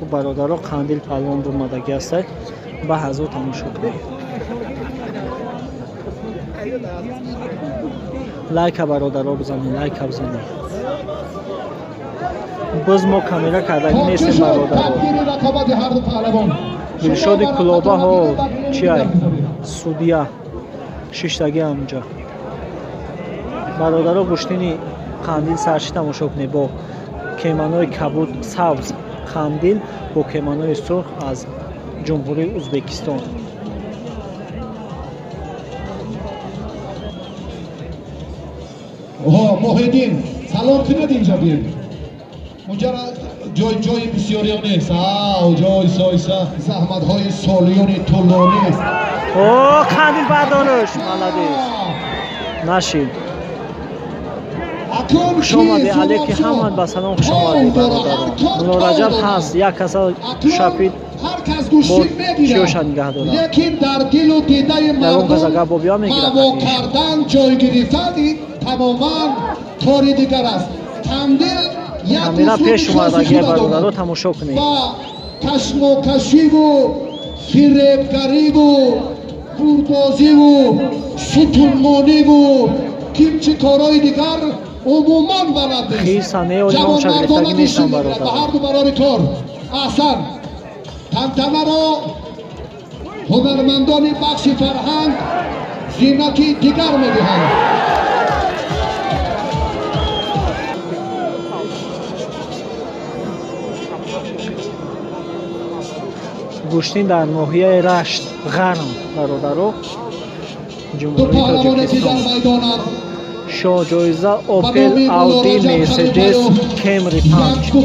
خب برادرها قندیل پهلوان برمادگی است به حضور تماشا کنید. لایک برادرها بزنید، لایک بزنید. باز ما کاملا کردگی نیستیم برادرها. ارشاد کلابه ها چیه؟ سودیه ششتگی همونجا. برادرها گشتینی قندیل سرچی تماشا کنید با کیمانای کبود سبز قندیل با کیمانای سرخ از جمهوری ازبکستان. محیدین سلام کنید اینجا بیاید. اونجا جای بسیاری نیست. جای زحمت های سالیان طولانی است. قندیل بردارش ملدیست نشید. خوش آمده علیک حمد به سلام. خوش آمده برادران. مولا رجب هست یک کسا شپید بود چیوش نگه دارم. لیکن در دل و دیده مردم هوا کردن جای گرفتن تماما کاری دیگر است. کامیرا پیش اومدگی برادرها تماشا کنید. کشم و کشیب و فریبگری و بردازی و ستونمانی و کیمچی کارهای دیگر عموما بلد نیست. جوانمردانه دوشید به هر دو برای کار. احسن تنتنه را هنرمندان بخش فرهنگ زینتی دیگر میدهند. گوشتین در ناحیه رشت غرم برادرها جمهوری تاجیکستان. شاه جایزه اوپل اودی مرسدس کمری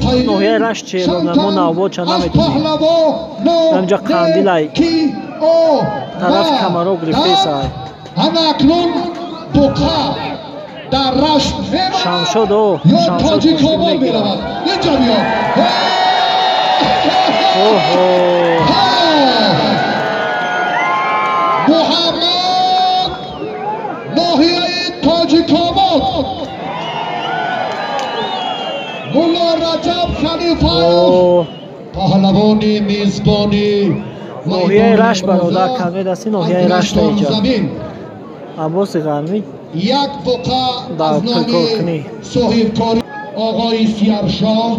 5 ناحیه رشت چهلم ما نوباد چند نمیتونیم. همجا قندیل طرف کامرا گرفته سای شمشاد گوشتین میگیرم. محمد ناحیه تاجیک‌آباد مولا رجب خلیفه پهلوانی میزبانی ناحیه رشت برادر کمی دستی ناحیه رشت اینجا عباس غرمی یک بقعه از نام صاحبکاری آقای سیرشاه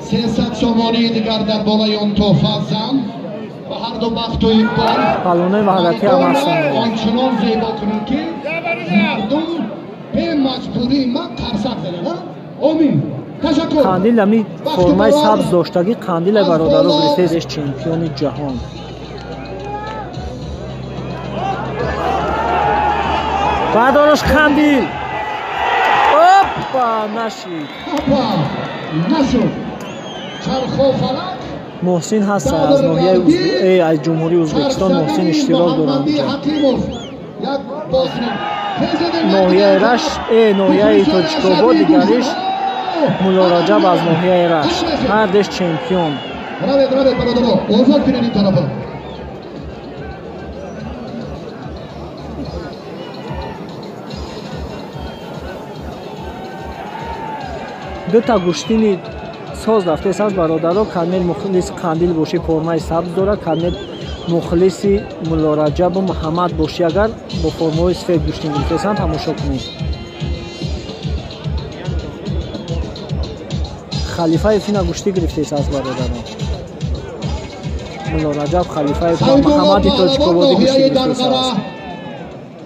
300 سامانی دیگر در بالای اون تحفه زن و هر دو بخت و اقبال پلونه وحدتی هم هستن. آنچنان زیبا کنید که مردم به مجبوری ما ترسک زنن. آمین. تشکر. قندیل همی فرمای سبز داشتگی قندیل برادرها گرفتهش چمپیون جهان. بردارش قندیل. اوپا نشید. نشد. چرخ و فلک محسن هست از ناحیه از جمهوری ازبکستان. محسن اشتراک دارم. ناحیه رشت ناحیه تاجیک‌آباد دیگرش مولا رجب از ناحیه رشت هر دش چمپیون. دو تا گوشتینی ساز رفته ساز برادرها. کامل مخلص قندیل باشی فرمای سبز داره. کامل مخلص مولا رجب و محمد باشی اگر با فرمای سفید گوشتین گرفته‌اند تماشا کنید. خلیفه فینا گوشتی گرفته ساز برادرها. مولا رجب خلیفه محمد تاجیک‌آبادی گوشتی گرفته ساز.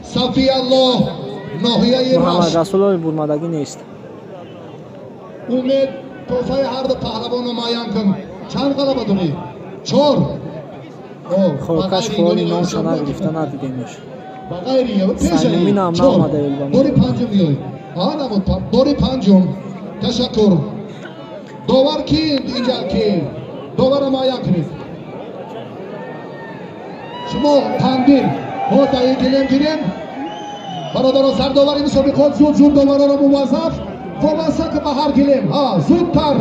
صفی الله ناحیه محمد رسول برمادگی نیست. امید توفه هر دو پهلوان نمایان کن. چند غلبه دونی؟ 4 خواهکش فعالی نام شما گرفته ندیدیمش. بغیری سلیمین هم نامده البانی. باری پنجم بیایی. نمود باری پنجم. تشکر. داور کیند اینجا کی؟ داور نمایان کنید. شما قندیل ها تایی گلیم گیریم. برادران سرداوری مسابقات زود داوران را موظف وابسته که به هر گلیم زودتر.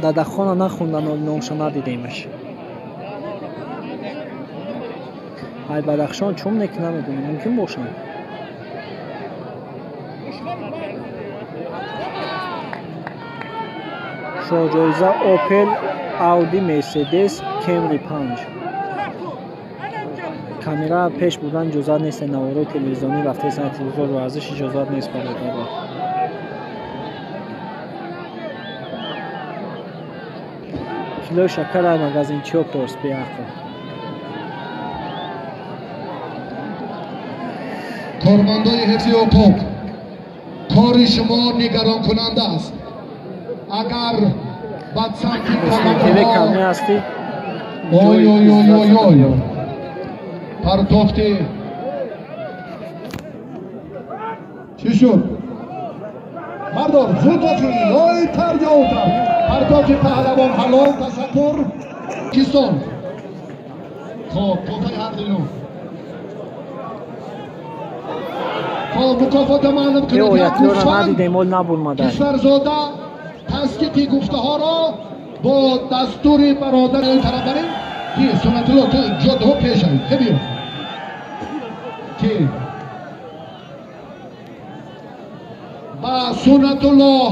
دادخانه نخوندن نامشو ندیدیمش. ай Бадахшон чум неки намедонам мумкин бошанд. шоҳҷоиза Opel, Audi, Mercedes, Camry 5. камера пеш будан иҷозат нест, наворои телевизионӣ рафтаи санати телевизор варзиш иҷозат нест бародаро. килои шакар ай магазин чёрторс бияхта. کارمندای حفظ حقوق کار شما نگران کننده است. اگر بدسمتی کامل هستی پرتافتی چی شد؟ مردار زود باشی لای تر جاوتر پرتافتی پهلوان حلال تشکر کیستان خب توفای هر دینو مکافات معلوم کنید یک گوشفند کشورزاده تسکیتی گفته ها را با دستور برادر این طرف بریم که سنت الله تو جاده ها پیش هایید خیلی که با سنت الله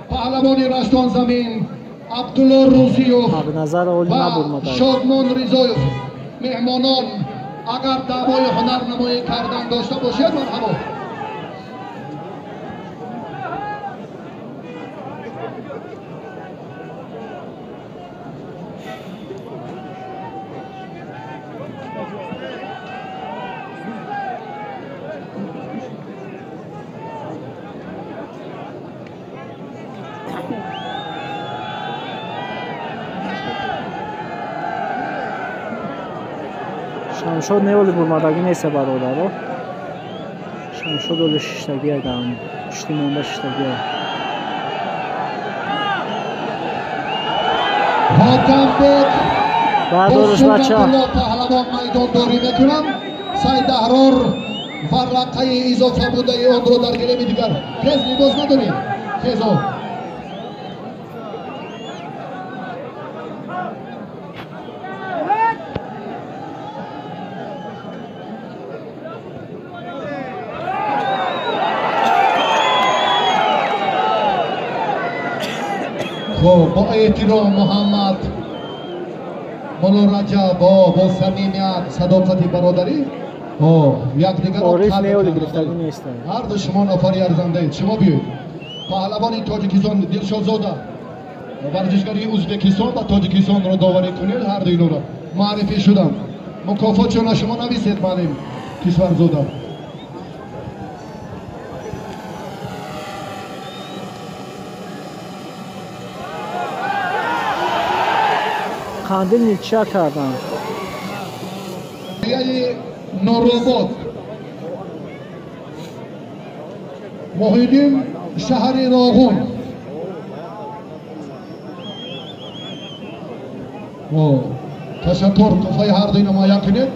پهلوانی رشتان زمین عبدالله روزیوف و شادمان رضایوف مهمانان اگر دعوای هنرنمایی کردن داشته باشید مرحبا. شمشاد نیولی برمادگی نیست برادرها. شمشاد ولی ششتگی هستم. پشتی مونده ششتگی هست. بردارش بچه پهلوان میدان داری میکنم. سعید احرار ورقه اضافه بوده اون رو در گره دیگر خیز لباس نداریم. خیزا با احترام محمد مولا رجب با صمیمیت صداقت برادری یک دیگر هر دو شما نفری ارزنده اید. شما بیایید پهلوان تاجیکستان دلشاد زاده ورزشکاری ازبکستان و تاجیکستان را داوری کنید. هر دو اینو را معرفی شدن. مکافات شما شما نویسید معلم کشور زاده. خاندل نیچه کردن یه نوروباد محیدین شهر راغون تشکر توفای هر دوی نمایان کنید.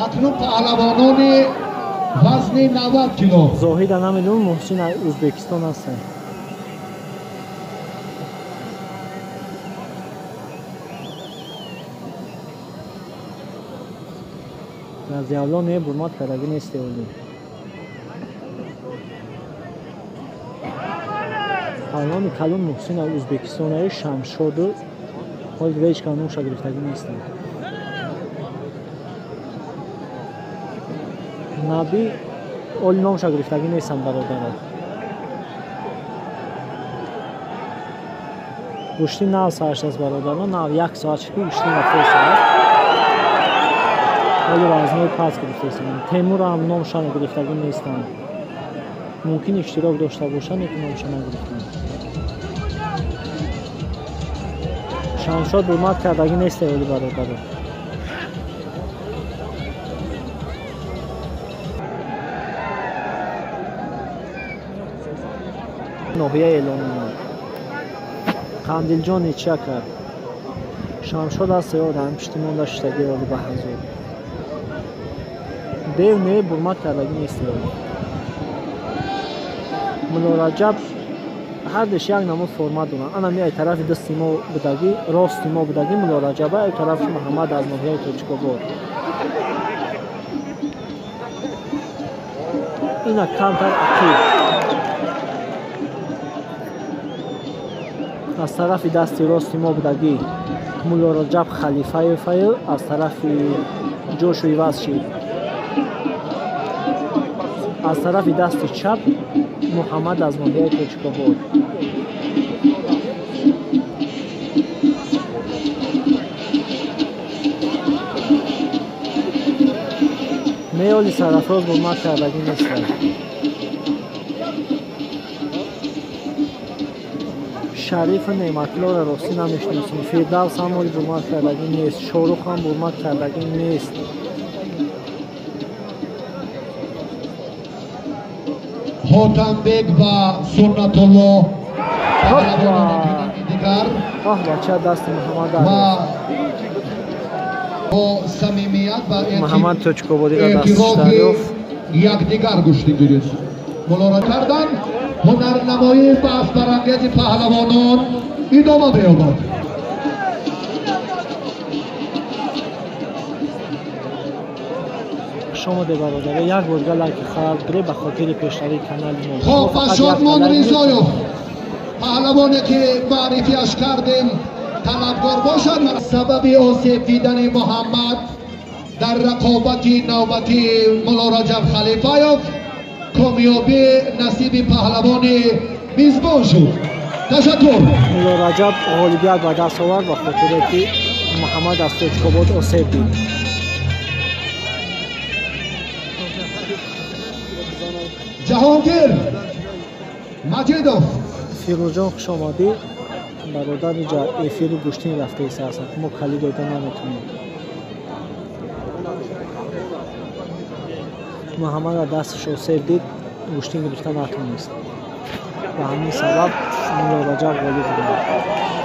اکنون پهلوانان وزن 90 کیلو زاهید نمیدون محسن ازبکستان هستن. از یالا نه برمات کردگی نیسته ولی پهلوان کلون محسن ازبکستان شمشاد و حال دیگه هیچ کانون گرفتگی نیسته. نبی اول نام گرفتگی نیستن برادرها. گوشتی 9 ساعت از برادرها 9 1 ساعت شکی گوشتی رفته ساعت ولی وزنهای پس گرفته هستند. تیمور هم نامشان گرفتگی نیستند. ممکن اشتراک داشته باشند که نامشان نگرفتند. شمشاد برمت کردگی نیسته ولی برادرها. ناحیه اعلان اومد. قندیل جان نیچه کرد. شمشاد از سیاد هم پشتیمان داشتگی ولی به حضور. دیو نه برمت کردگی نیسته ولی. مولا رجب هر دش یک نمود فرمت دونن. انا میای طرف دستی ما بدگی راست ما بدگی مولا رجبه ای طرف محمد از ناحیه تاجیک‌آباد. اینا کانتر اکیب از طرف دست راست ما بودگی مولا رجب خلیفایف از طرف جوشوی واسچی از طرف دست چپ محمد ازماندی توچکاباد میولی سرفراز برمت کردگی نیستن شریف نعمتالله را راستی نمیشناسیم فردوس هم ولی برمت کردگی نیست شاروخ هم برمت کردگی نیست حاتمبک و سنت الله دیگر بچه دست محمد و با صمیمیت و محمد توچکابادی را دستش دریافت یکدیگر گشتگیری ملاحظه کردن هنرنمایی بحث برانگیز پهلوانان ادامه بیابد. شما ده برادر یک بار لایک خراب گره به خاطر پیشروی کانال ما. خب شادمان ریزایوف پهلوانی که معرفیش کردیم طلبکار باشد سبب آسیب دیدن محمد در رقابت نوبتی مولا رجب خلیفایف کامیابی نصیب پهلوان میزبان شد. تشکر. مولا رجب غالبیت به دست آورد و خاطر که محمد از توچکاباد آسیب دید. جهانگیر مجیدوف فیروزجان خوش آمدی برادر اینجا افیر گوشتین رفته ایسا هستن ما کلی دایده نمیتونیم محمد دستش آسیب دید گوشتین گرفتن نتونست و همین سبب مولا رجب غالب بود.